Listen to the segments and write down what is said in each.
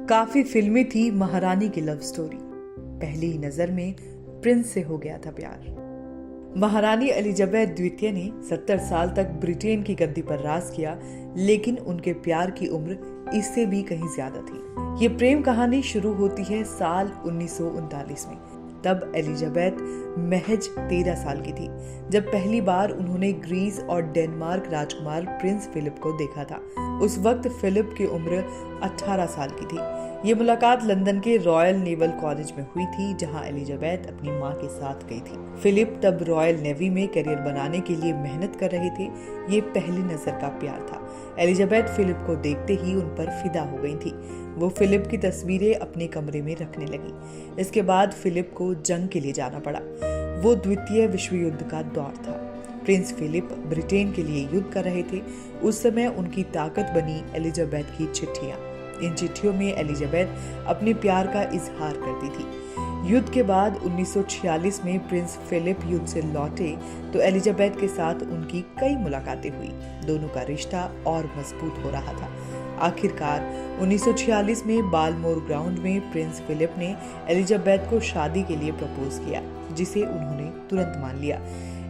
काफी फिल्मी थी महारानी की लव स्टोरी। पहली ही नजर में प्रिंस से हो गया था प्यार। महारानी एलिजाबेथ द्वितीय ने 70 साल तक ब्रिटेन की गद्दी पर राज किया, लेकिन उनके प्यार की उम्र इससे भी कहीं ज्यादा थी। ये प्रेम कहानी शुरू होती है साल 1939 में। तब एलिजाबेथ महज 13 साल की थी जब पहली बार उन्होंने ग्रीस और डेनमार्क राजकुमार प्रिंस फिलिप को देखा था। उस वक्त फिलिप की उम्र 18 साल की थी। ये मुलाकात लंदन के रॉयल नेवल कॉलेज में हुई थी, जहां एलिजाबेथ अपनी मां के साथ गई थी। फिलिप तब रॉयल नेवी में करियर बनाने के लिए मेहनत कर रहे थे। ये पहली नजर का प्यार था। एलिजाबेथ फिलिप को देखते ही उन पर फिदा हो गई थी। वो फिलिप की तस्वीरें अपने कमरे में रखने लगी। इसके बाद फिलिप को जंग के लिए जाना पड़ा। वो द्वितीय विश्व युद्ध का दौर था। प्रिंस फिलिप ब्रिटेन के लिए युद्ध कर रहे थे। उस समय उनकी ताकत बनी एलिजाबेथ की चिट्ठियां। इन चिट्ठियों में एलिजाबेथ अपने प्यार का इजहार करती थी। युद्ध के बाद 1946 में प्रिंस फिलिप युद्ध से लौटे तो एलिजाबेथ के साथ उनकी कई मुलाकातें हुई। दोनों का रिश्ता और मजबूत हो रहा था। आखिरकार 1946 में बालमोर ग्राउंड में प्रिंस फिलिप ने एलिजाबेथ को शादी के लिए प्रपोज किया, जिसे उन्होंने तुरंत मान लिया।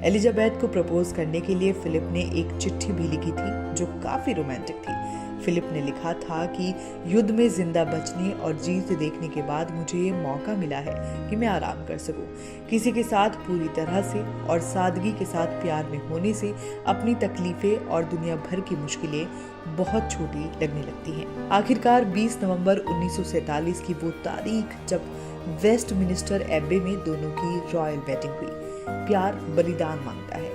एलिजाबेथ को प्रपोज करने के लिए फिलिप ने एक चिट्ठी भी लिखी थी जो काफी रोमांटिक थी। फिलिप ने लिखा था कि युद्ध में जिंदा बचने और जीत देखने के बाद मुझे ये मौका मिला है कि मैं आराम कर सकूं। किसी के साथ पूरी तरह से और सादगी के साथ प्यार में होने से अपनी तकलीफें और दुनिया भर की मुश्किलें बहुत छोटी लगने लगती हैं। आखिरकार 20 नवंबर 1947 की वो तारीख जब वेस्टमिनिस्टर एब्बे में दोनों की रॉयल वेडिंग हुई। प्यार बलिदान मांगता है।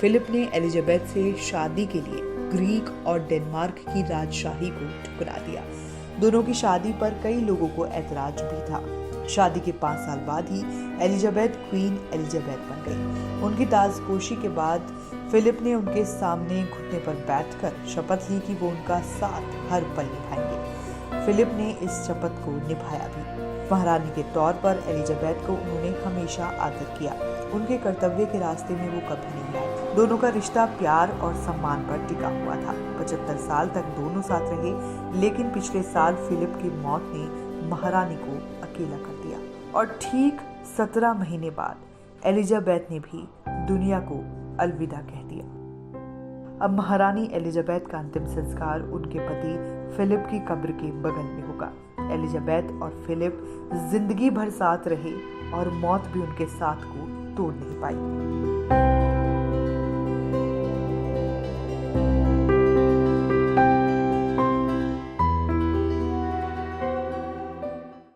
फिलिप ने एलिजाबेथ से शादी के लिए ग्रीक और डेनमार्क की राजशाही को ठुकरा दिया। दोनों की शादी पर कई लोगों को ऐतराज भी था। शादी के 5 साल बाद ही एलिजाबेथ क्वीन एलिजाबेथ बन गई। उनकी ताजपोशी के बाद फिलिप ने उनके सामने घुटने पर बैठकर शपथ ली कि वो उनका साथ हर पल निभाएंगे। फिलिप ने इस शपथ को निभाया भी। महारानी के तौर पर एलिजाबेथ को उन्होंने हमेशा आदर किया। उनके कर्तव्य के रास्ते में वो कभी नहीं आए। दोनों का रिश्ता प्यार और सम्मान पर टिका हुआ था। 75 साल तक दोनों साथ रहे, लेकिन पिछले साल फिलिप की मौत ने महारानी को अकेला कर दिया और ठीक 17 महीने बाद एलिजाबेथ ने भी दुनिया को अलविदा कह दिया। अब महारानी एलिजाबेथ का अंतिम संस्कार उनके पति फिलिप की कब्र के बगल में होगा। एलिजाबेथ और फिलिप जिंदगी भर साथ रहे और मौत भी उनके साथ को तोड़ नहीं पाई।